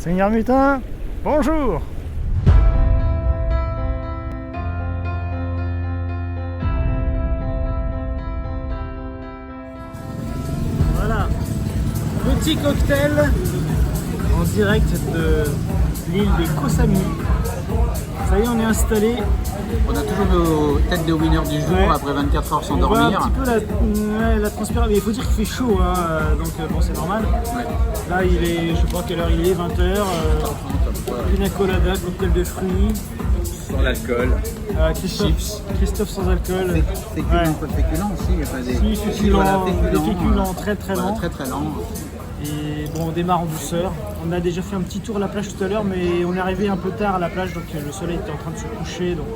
Seigneur Mutin, bonjour. Voilà, petit cocktail en direct de l'île des Koh Samui. Ça y est, on est installé. On a toujours nos têtes de winner du jour, ouais. Après 24 heures sans dormir. On voit un petit peu la transpiration, mais il faut dire qu'il fait chaud, hein, donc bon, c'est normal. Ouais. Là, il est, je sais pas quelle heure il est, 20h. Pina colada, cocktail de fruits. Sans l'alcool. Christophe sans alcool. Féculent aussi. Des féculents très très lents. Très très lents. Et bon, on démarre en douceur. On a déjà fait un petit tour à la plage tout à l'heure, mais on est arrivé un peu tard à la plage, donc le soleil était en train de se coucher, donc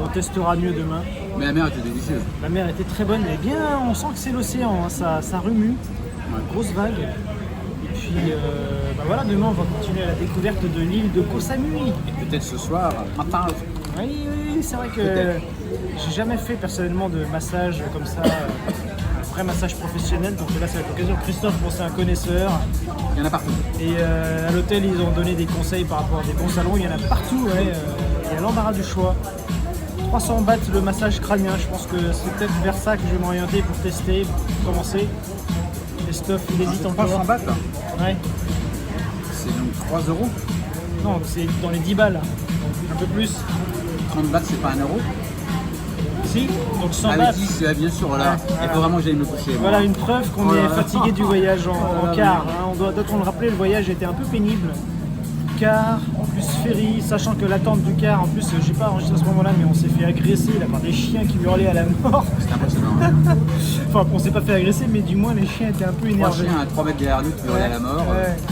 on testera mieux demain. Mais la mer était délicieuse. La mer était très bonne, et bien, on sent que c'est l'océan, hein, ça remue, grosse vague. Et puis voilà, demain on va continuer à la découverte de l'île de Koh Samui. Et peut-être ce soir, matin. Oui, c'est vrai que j'ai jamais fait personnellement de massage comme ça. Massage professionnel, donc là c'est l'occasion. Christophe, bon, c'est un connaisseur. Il y en a partout. Et à l'hôtel, ils ont donné des conseils par rapport à des bons salons. Il y en a partout, ouais. Il y a l'embarras du choix. 300 bahts le massage crânien. Je pense que c'est peut-être vers ça que je vais m'orienter pour tester, pour commencer. Christophe, il hésite encore. 300 bahts là. Ouais. C'est donc 3 euros. Non, c'est dans les 10 balles. Un peu plus. 30 bahts, c'est pas 1 euro. Si, donc 100 bahts. 10, bien sûr, voilà. Il faut vraiment que j'aille me coucher. Voilà une preuve qu'on est fatigué du voyage en car. Hein. On doit le rappeler, le voyage était un peu pénible. Car, en plus ferry, sachant que l'attente du car, en plus, j'ai pas enregistré à ce moment-là, mais on s'est fait agresser là, par des chiens qui hurlaient à la mort. C'était impressionnant. Enfin, on s'est pas fait agresser, mais du moins les chiens étaient un peu énervés. 3 chiens à 3 mètres derrière nous qui hurlaient à la mort.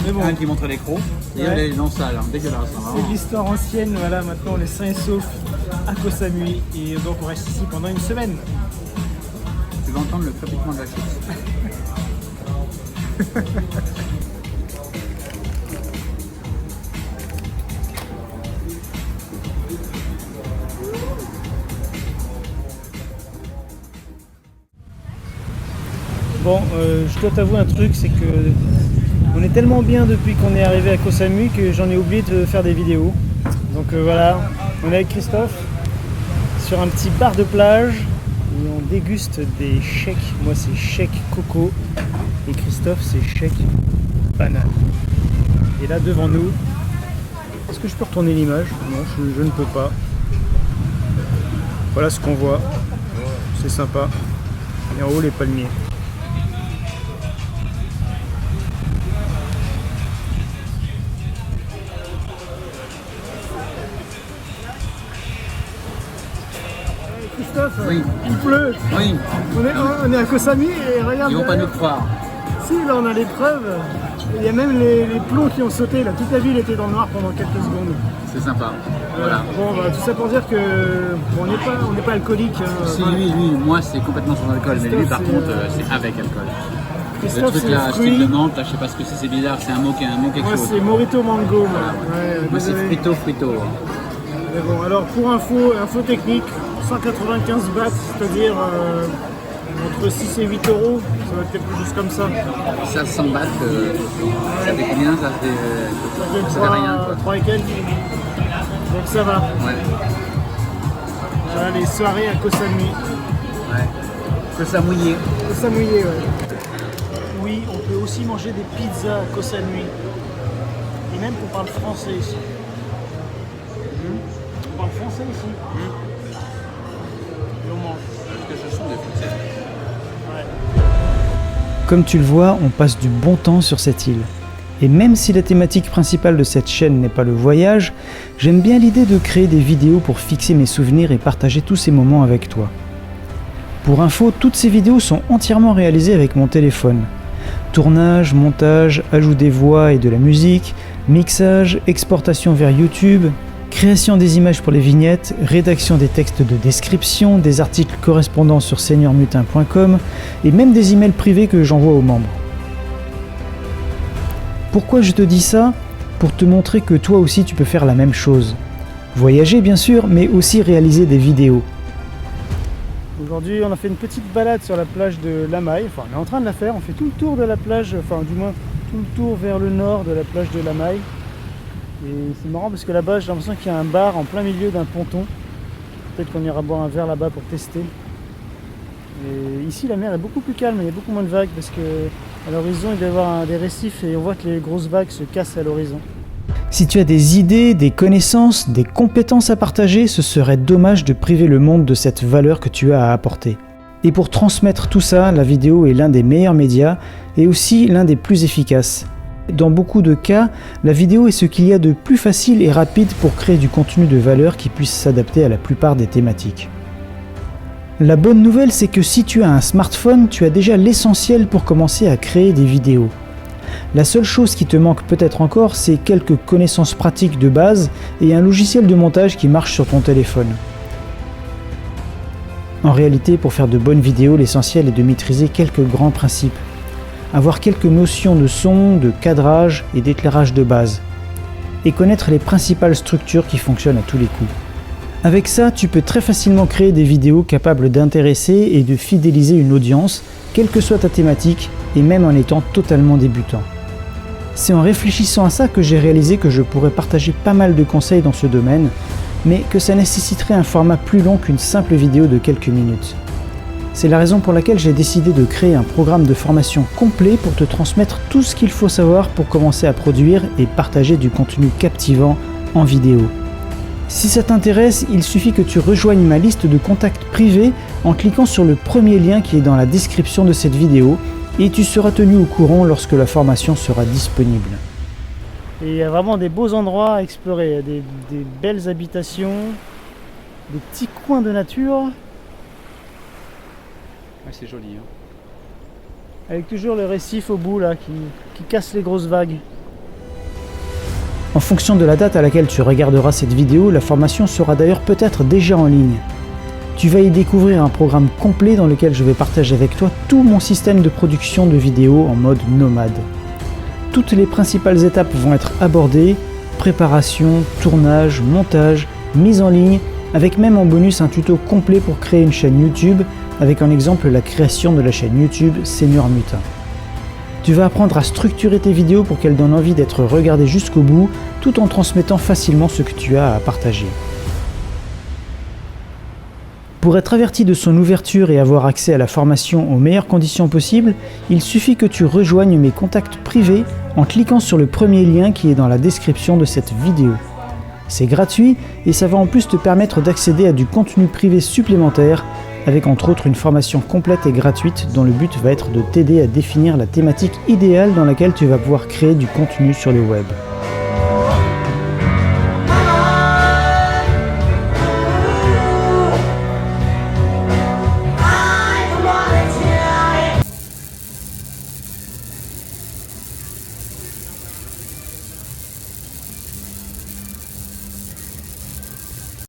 Mais bon. Un qui montrait les crocs. Et il est dans le sale, dégueulasse. C'est de l'histoire ancienne, voilà, maintenant on est sains et saufs à Koh Samui. Et donc on reste ici pendant une semaine. Tu vas entendre le crépitement de la chose. Bon, je dois t'avouer un truc, c'est que on est tellement bien depuis qu'on est arrivé à Koh Samui que j'en ai oublié de faire des vidéos. Donc voilà, on est avec Christophe sur un petit bar de plage et on déguste des shakes. Moi c'est shake coco et Christophe c'est shake banane. Et là devant nous, est-ce que je peux retourner l'image? Non, je ne peux pas. Voilà ce qu'on voit, c'est sympa. Et en haut les palmiers. Oui. Il pleut. Oui. On est à Koh Samui et regarde. Ils vont pas nous croire. Si, là on a les preuves. Il y a même les plombs qui ont sauté. Là. Toute la ville était dans le noir pendant quelques secondes. C'est sympa. Voilà. Bon, bah, tout ça pour dire que on n'est pas alcoolique. Si, lui, moi c'est complètement sans alcool, mais lui par contre c'est avec alcool. Christophe, le truc là, style de menthe, là, je sais pas ce que c'est bizarre, c'est un mot quelque chose. Moi c'est Morito Mango. Moi c'est frito. Mais bon, alors pour info technique, 195 bahts, c'est-à-dire entre 6 et 8 euros, ça va être quelque chose comme ça. Ça 100 bahts, ça fait combien? Ça fait rien. 3 et quelques. Donc ça va. Ouais. Voilà les soirées à Koh Samui. Ouais. Koh Samui. Koh Samui, ouais. Oui, on peut aussi manger des pizzas à Koh Samui. Et même qu'on parle français ici. On parle français ici. Et on mange. Parce que ce sont des Français. Ouais. Comme tu le vois, on passe du bon temps sur cette île. Et même si la thématique principale de cette chaîne n'est pas le voyage, j'aime bien l'idée de créer des vidéos pour fixer mes souvenirs et partager tous ces moments avec toi. Pour info, toutes ces vidéos sont entièrement réalisées avec mon téléphone. Tournage, montage, ajout des voix et de la musique, mixage, exportation vers YouTube, création des images pour les vignettes, rédaction des textes de description, des articles correspondants sur seigneurmutin.com et même des emails privés que j'envoie aux membres. Pourquoi je te dis ça? Pour te montrer que toi aussi tu peux faire la même chose. Voyager bien sûr, mais aussi réaliser des vidéos. Aujourd'hui on a fait une petite balade sur la plage de Lamay, enfin on est en train de la faire, on fait tout le tour de la plage, enfin du moins tout le tour vers le nord de la plage de Lamay. Et c'est marrant parce que là-bas j'ai l'impression qu'il y a un bar en plein milieu d'un ponton. Peut-être qu'on ira boire un verre là-bas pour tester. Et ici la mer est beaucoup plus calme, il y a beaucoup moins de vagues parce que à l'horizon il doit y avoir des récifs et on voit que les grosses vagues se cassent à l'horizon. Si tu as des idées, des connaissances, des compétences à partager, ce serait dommage de priver le monde de cette valeur que tu as à apporter. Et pour transmettre tout ça, la vidéo est l'un des meilleurs médias et aussi l'un des plus efficaces. Dans beaucoup de cas, la vidéo est ce qu'il y a de plus facile et rapide pour créer du contenu de valeur qui puisse s'adapter à la plupart des thématiques. La bonne nouvelle, c'est que si tu as un smartphone, tu as déjà l'essentiel pour commencer à créer des vidéos. La seule chose qui te manque peut-être encore, c'est quelques connaissances pratiques de base et un logiciel de montage qui marche sur ton téléphone. En réalité, pour faire de bonnes vidéos, l'essentiel est de maîtriser quelques grands principes. Avoir quelques notions de son, de cadrage et d'éclairage de base. Et connaître les principales structures qui fonctionnent à tous les coups. Avec ça, tu peux très facilement créer des vidéos capables d'intéresser et de fidéliser une audience, quelle que soit ta thématique, et même en étant totalement débutant. C'est en réfléchissant à ça que j'ai réalisé que je pourrais partager pas mal de conseils dans ce domaine, mais que ça nécessiterait un format plus long qu'une simple vidéo de quelques minutes. C'est la raison pour laquelle j'ai décidé de créer un programme de formation complet pour te transmettre tout ce qu'il faut savoir pour commencer à produire et partager du contenu captivant en vidéo. Si ça t'intéresse, il suffit que tu rejoignes ma liste de contacts privés en cliquant sur le premier lien qui est dans la description de cette vidéo et tu seras tenu au courant lorsque la formation sera disponible. Et il y a vraiment des beaux endroits à explorer, il y a des belles habitations, des petits coins de nature. Ouais, c'est joli. Hein. Avec toujours le récif au bout là qui casse les grosses vagues. En fonction de la date à laquelle tu regarderas cette vidéo, la formation sera d'ailleurs peut-être déjà en ligne. Tu vas y découvrir un programme complet dans lequel je vais partager avec toi tout mon système de production de vidéos en mode nomade. Toutes les principales étapes vont être abordées, préparation, tournage, montage, mise en ligne, avec même en bonus un tuto complet pour créer une chaîne YouTube, avec en exemple la création de la chaîne YouTube Seigneur Mutin. Tu vas apprendre à structurer tes vidéos pour qu'elles donnent envie d'être regardées jusqu'au bout, tout en transmettant facilement ce que tu as à partager. Pour être averti de son ouverture et avoir accès à la formation aux meilleures conditions possibles, il suffit que tu rejoignes mes contacts privés en cliquant sur le premier lien qui est dans la description de cette vidéo. C'est gratuit et ça va en plus te permettre d'accéder à du contenu privé supplémentaire, avec entre autres une formation complète et gratuite dont le but va être de t'aider à définir la thématique idéale dans laquelle tu vas pouvoir créer du contenu sur le web.